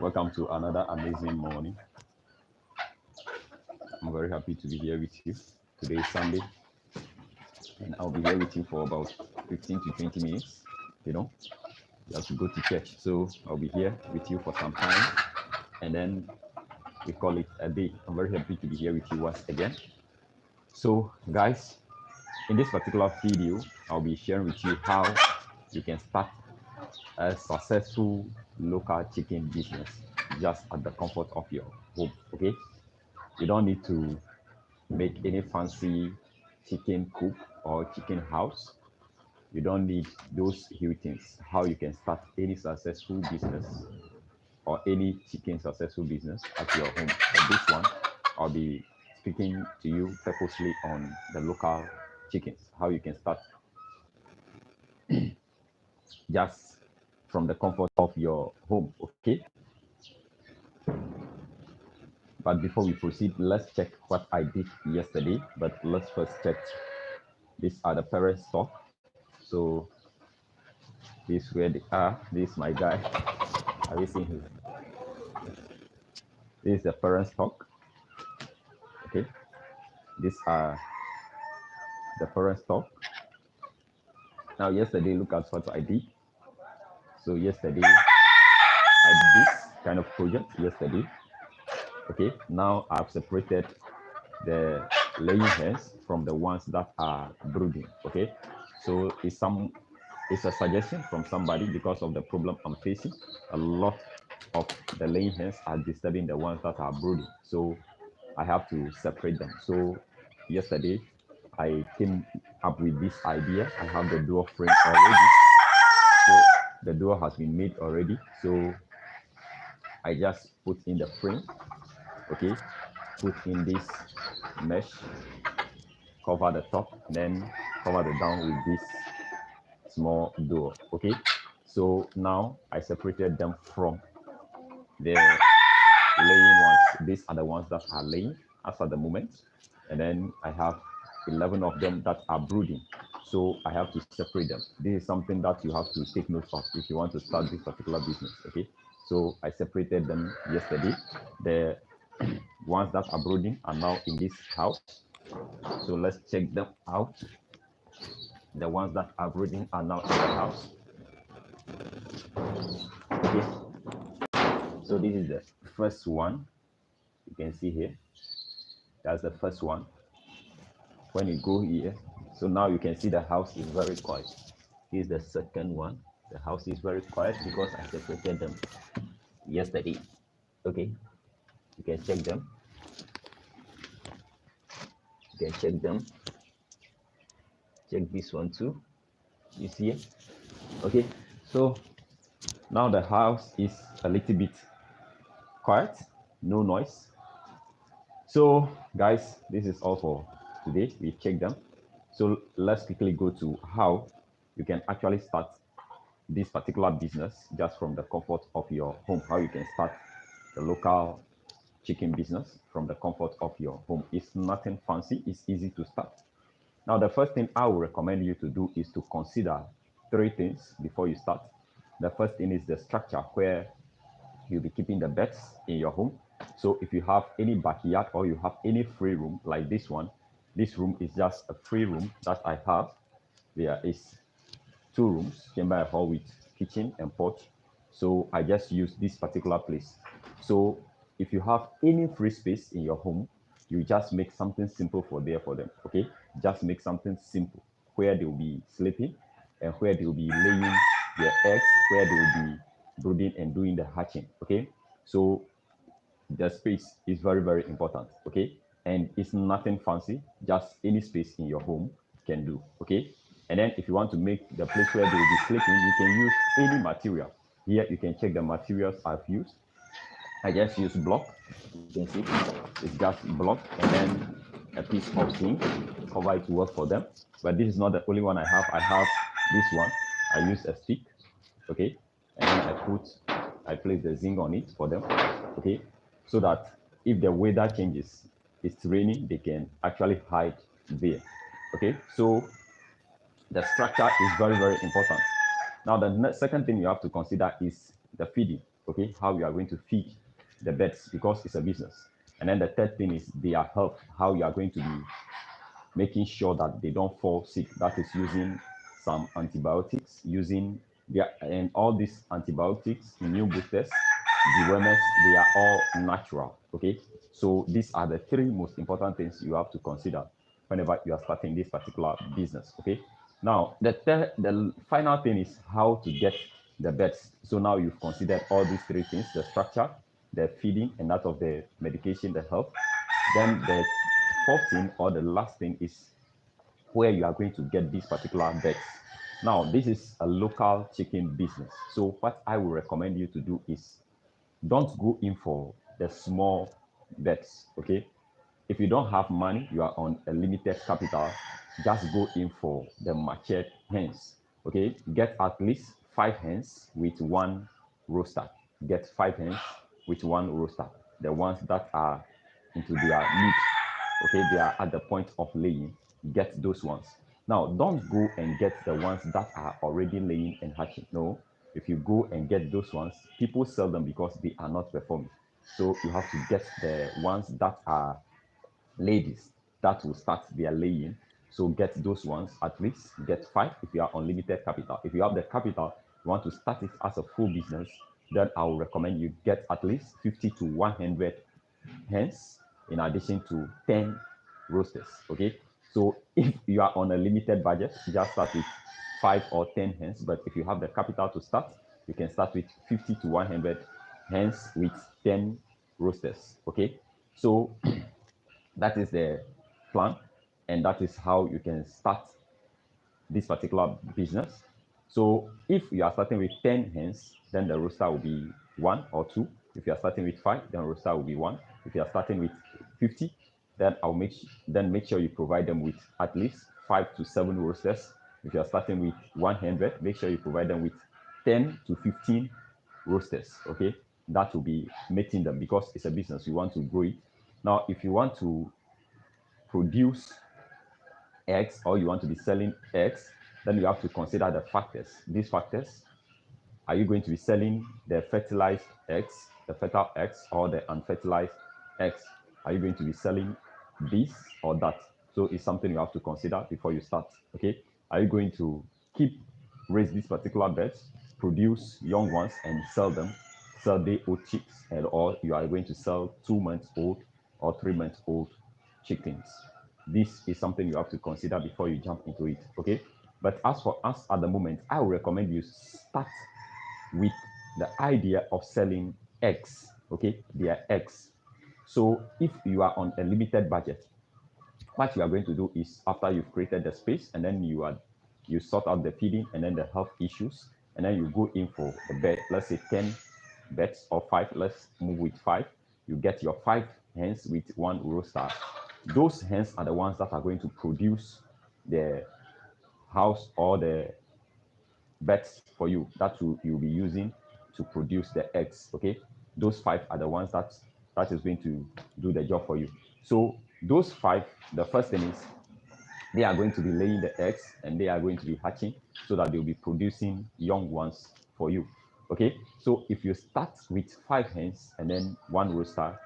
Welcome to another amazing morning. I'm very happy to be here with you. Today is Sunday, and I'll be here with you for about 15 to 20 minutes. You know, you have to go to church, so I'll be here with you for some time, and then we call it a day. I'm very happy to be here with you once again. So, guys, in this particular video, I'll be sharing with you how you can start a successful local chicken business just at the comfort of your home. Okay, you don't need to make any fancy chicken coop or chicken house. You don't need those huge things. How you can start any successful business or any chicken successful business at your home. For this one, I'll be speaking to you purposely on the local chickens, how you can start just from the comfort of your home. Okay. But before we proceed, let's check what I did yesterday. But let's first check. These are the parent stock. So this is where they are. This is my guy. Have you seen him? This is the parent stock. Okay. These are the parent stock. Now yesterday, look at what I did. So yesterday, I did this kind of project yesterday. Okay. Now I've separated the laying hens from the ones that are brooding. Okay. So it's a suggestion from somebody because of the problem I'm facing. A lot of the laying hens are disturbing the ones that are brooding. So I have to separate them. So yesterday I came up with this idea. I have the door frame already. So the door has been made already. So I just put in the frame. Okay. Put in this mesh, cover the top, then cover the down with this small door. Okay. So now I separated them from the laying ones. These are the ones that are laying as at the moment. And then I have 11 of them that are brooding. So I have to separate them. This is something that you have to take note of if you want to start this particular business. Okay. So I separated them yesterday. The ones that are brooding are now in this house. So let's check them out. The ones that are brooding are now in the house. Okay. So this is the first one. You can see here. That's the first one. When you go here, so now you can see the house is very quiet. Here's the second one. The house is very quiet because I separated them yesterday. Okay. You can check them. You can check them. Check this one too. You see it? Okay. So now the house is a little bit quiet, no noise. So guys, this is all for today. We checked them. So let's quickly go to how you can actually start this particular business just from the comfort of your home. How you can start the local chicken business from the comfort of your home. It's nothing fancy. It's easy to start. Now, the first thing I would recommend you to do is to consider three things before you start. The first thing is the structure where you'll be keeping the birds in your home. So if you have any backyard or you have any free room like this one, this room is just a free room that I have. There is two rooms, chamber hall with kitchen and porch. So I just use this particular place. So if you have any free space in your home, you just make something simple for them. Okay, just make something simple where they will be sleeping and where they will be laying their eggs, where they will be brooding and doing the hatching. Okay, so the space is very, very important. Okay, and it's nothing fancy, just any space in your home can do. Okay, and then if you want to make the place where they will be sleeping, you can use any material. Here you can check the materials I've used. I just use block. You can see it's just block and then a piece of zinc cover it to work for them. But this is not the only one I have. I have this one. I use a stick. Okay, and then I place the zinc on it for them. Okay, so that if the weather changes, it's raining, they can actually hide there. Okay, so the structure is very, very important. Now, the second thing you have to consider is the feeding. okay, how you are going to feed the birds because it's a business. And then the third thing is their health, how you are going to be making sure that they don't fall sick. That is using some antibiotics, using their, and all these antibiotics, immune boosters, dewormers, they are all natural. Okay, so these are the three most important things you have to consider whenever you are starting this particular business. Okay, now the final thing is how to get the birds. So now you've considered all these three things: the structure, the feeding, and that of the medication, the health. Then the fourth thing or the last thing is where you are going to get these particular birds. Now, this is a local chicken business. So what I will recommend you to do is don't go in for the small birds, okay? If you don't have money, you are on a limited capital, just go in for the matured hens, okay? Get at least 5 hens with one rooster. Get 5 hens with one rooster. The ones that are into their meat, okay, they are at the point of laying, get those ones. Now, don't go and get the ones that are already laying and hatching. No, if you go and get those ones, people sell them because they are not performing. So you have to get the ones that are ladies that will start their laying. So get those ones, at least get 5 if you are unlimited capital. If you have the capital, you want to start it as a full business, then I will recommend you get at least 50 to 100 hens in addition to 10 roasters. Okay, so if you are on a limited budget, just start with 5 or 10 hens. But if you have the capital to start, you can start with 50 to 100 hens with 10 roasters. Okay, so that is the plan, and that is how you can start this particular business. So if you are starting with 10 hens, then the rooster will be 1 or 2. If you are starting with 5, then rooster will be 1. If you are starting with 50, then make sure you provide them with at least 5 to 7 roosters. If you are starting with 100, make sure you provide them with 10 to 15 roosters. Okay, that will be mating them because it's a business. You want to grow it. Now, if you want to produce eggs or you want to be selling eggs, then you have to consider the factors. These factors: are you going to be selling the fertilized eggs, the fertile eggs, or the unfertilized eggs? Are you going to be selling this or that? So it's something you have to consider before you start. Okay, are you going to raise these particular birds, produce young ones and sell them, sell day old chicks, and or you are going to sell 2 months old or 3 months old chickens? This is something you have to consider before you jump into it. Okay, but as for us at the moment, I would recommend you start with the idea of selling eggs. Okay, they are eggs. So if you are on a limited budget, what you are going to do is, after you've created the space and then you sort out the feeding and then the health issues, and then you go in for the bed, let's say 10 beds or 5, let's move with 5. You get your 5 hens with one rooster. Those hens are the ones that are going to produce the house or the beds for you that you'll be using to produce the eggs. Okay, those 5 are the ones that is going to do the job for you. So those 5, the first thing is they are going to be laying the eggs and they are going to be hatching so that they'll be producing young ones for you. Okay, so if you start with 5 hens and then one rooster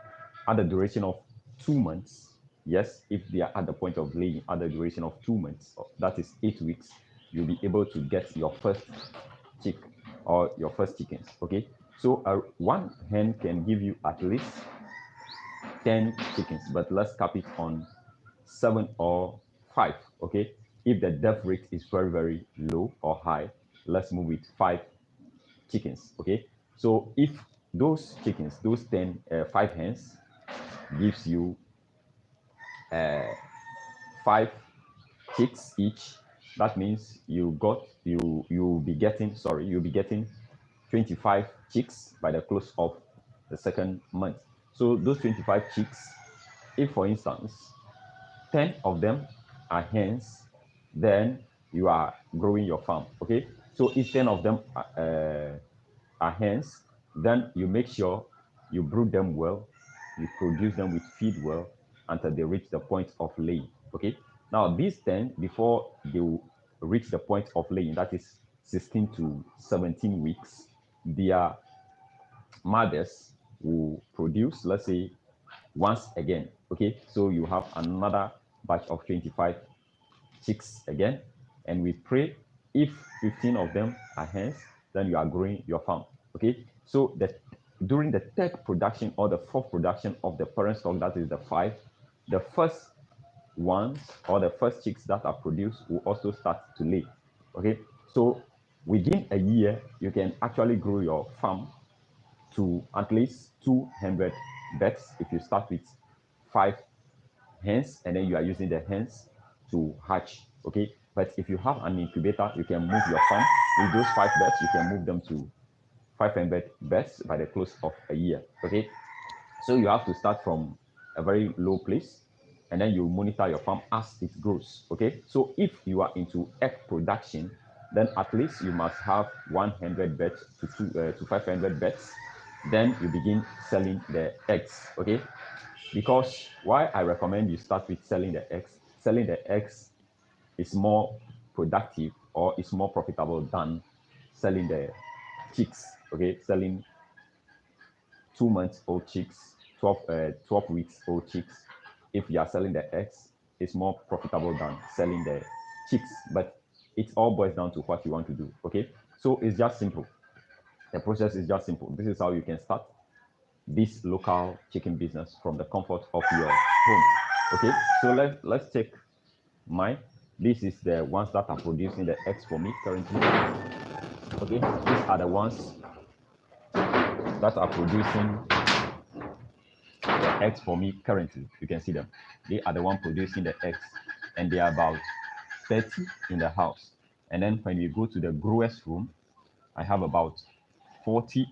at the duration of 2 months, yes, if they are at the point of laying at the duration of 2 months, that is 8 weeks, you'll be able to get your first chick or your first chickens. Okay, so one hen can give you at least 10 chickens, but let's cap it on 7 or 5. Okay, if the death rate is very, very low or high, let's move with 5 chickens. Okay, so if those chickens, those 5 hens gives you 5 chicks each, that means you'll be getting 25 chicks by the close of the second month. So those 25 chicks, if for instance 10 of them are hens, then you are growing your farm. Okay, so if 10 of them are hens, then you make sure you brood them well, you produce them with feed well until they reach the point of laying. Okay, now these 10, before they will reach the point of laying, that is 16 to 17 weeks, their mothers will produce, let's say, once again. Okay, so you have another batch of 25 chicks again, and we pray if 15 of them are hens, then you are growing your farm. Okay, so that during the third production or the fourth production of the parent stock, that is the five, the first ones or the first chicks that are produced will also start to lay. Okay, so within a year, you can actually grow your farm to at least 200 birds if you start with five hens and then you are using the hens to hatch. Okay, but if you have an incubator, you can move your farm with those five birds, you can move them to 500 birds by the close of a year. Okay, so you have to start from a very low place and then you monitor your farm as it grows. Okay, so if you are into egg production, then at least you must have 100 birds to 500 birds. Then you begin selling the eggs. Okay, because why I recommend you start with selling the eggs. Selling the eggs is more productive or is more profitable than selling the chicks. Okay, selling 2 months old chicks, 12 weeks old chicks. If you are selling the eggs, it's more profitable than selling the chicks. But it all boils down to what you want to do. Okay, so it's just simple. The process is just simple. This is how you can start this local chicken business from the comfort of your home. Okay, so let's take mine. This is the ones that are producing the eggs for me currently. Okay, these are the ones that are producing the eggs for me currently. You can see them. They are the one producing the eggs, and they are about 30 in the house. And then when we go to the growers room, I have about 40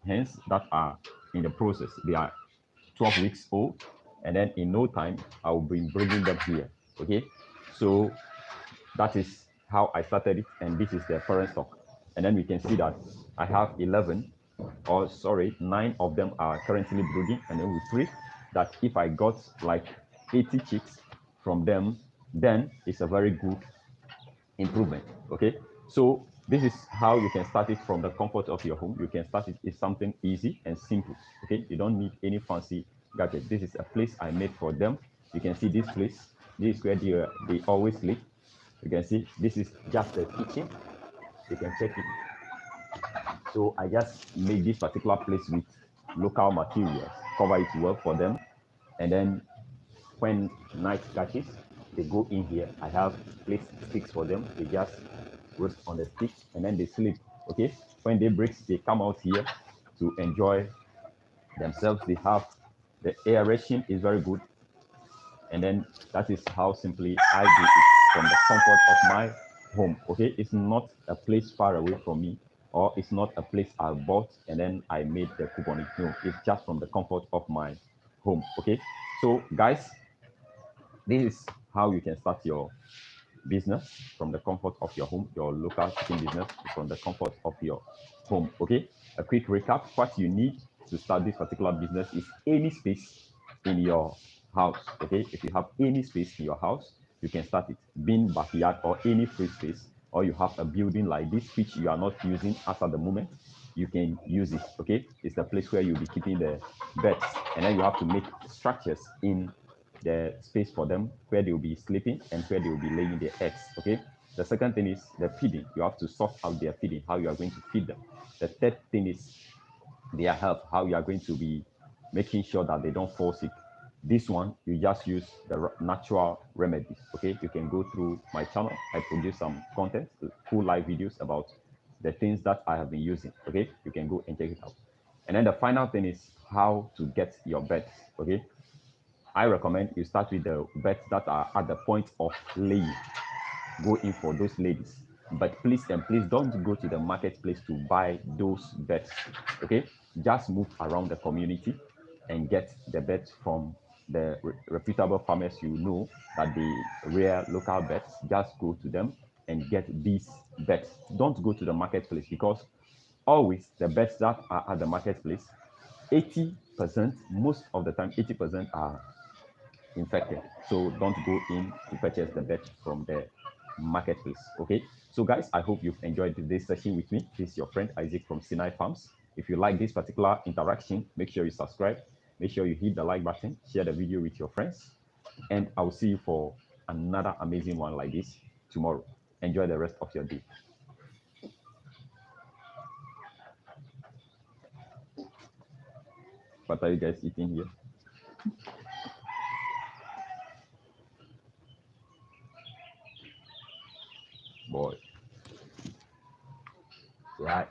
hens that are in the process. They are 12 weeks old, and then in no time I will be bringing them here. Okay, so that is how I started it, and this is the parent stock. And then we can see that I have 11, or sorry, 9 of them are currently brooding, and then we pray that if I got like 80 chicks from them, then it's a very good improvement. Okay, so this is how you can start it from the comfort of your home. You can start it. It's something easy and simple. Okay, you don't need any fancy gadget. This is a place I made for them. You can see this place. This is where they always sleep. You can see this is just the kitchen. You can check it. So I just made this particular place with local materials, cover it well for them, and then when night catches, they go in here. I have placed sticks for them. They just rest on the sticks and then they sleep. Okay. When day breaks, they come out here to enjoy themselves. They have the aeration is very good. And then that is how simply I do it from the comfort of my home. Okay. It's not a place far away from me, or it's not a place I bought and then I made the coupon. No, it's just from the comfort of my home. Okay. So guys, this is how you can start your business from the comfort of your home, your local chicken business from the comfort of your home. Okay, a quick recap. What you need to start this particular business is any space in your house. Okay, if you have any space in your house, you can start it. Being backyard or any free space, or you have a building like this which you are not using as at the moment, you can use it. Okay, it's the place where you'll be keeping the birds, and then you have to make structures in the space for them where they will be sleeping and where they will be laying their eggs. Okay. The second thing is the feeding. You have to sort out their feeding, how you are going to feed them. The third thing is their health, how you are going to be making sure that they don't fall sick. This one, you just use the natural remedies. Okay. You can go through my channel. I produce some content, full live videos about the things that I have been using. Okay. You can go and check it out. And then the final thing is how to get your birds. Okay. I recommend you start with the birds that are at the point of laying. Go in for those ladies. But please and please don't go to the marketplace to buy those birds. Okay? Just move around the community and get the birds from the reputable farmers you know that they rear local birds. Just go to them and get these birds. Don't go to the marketplace because always the birds that are at the marketplace, 80%, most of the time, 80% are infected. So don't go in to purchase the bird from the marketplace. Okay. So guys, I hope you've enjoyed this session with me. This is your friend Isaac from Sinai Farms. If you like this particular interaction, make sure you subscribe. Make sure you hit the like button, share the video with your friends, and I will see you for another amazing one like this tomorrow. Enjoy the rest of your day. What are you guys eating here? Boy. Right.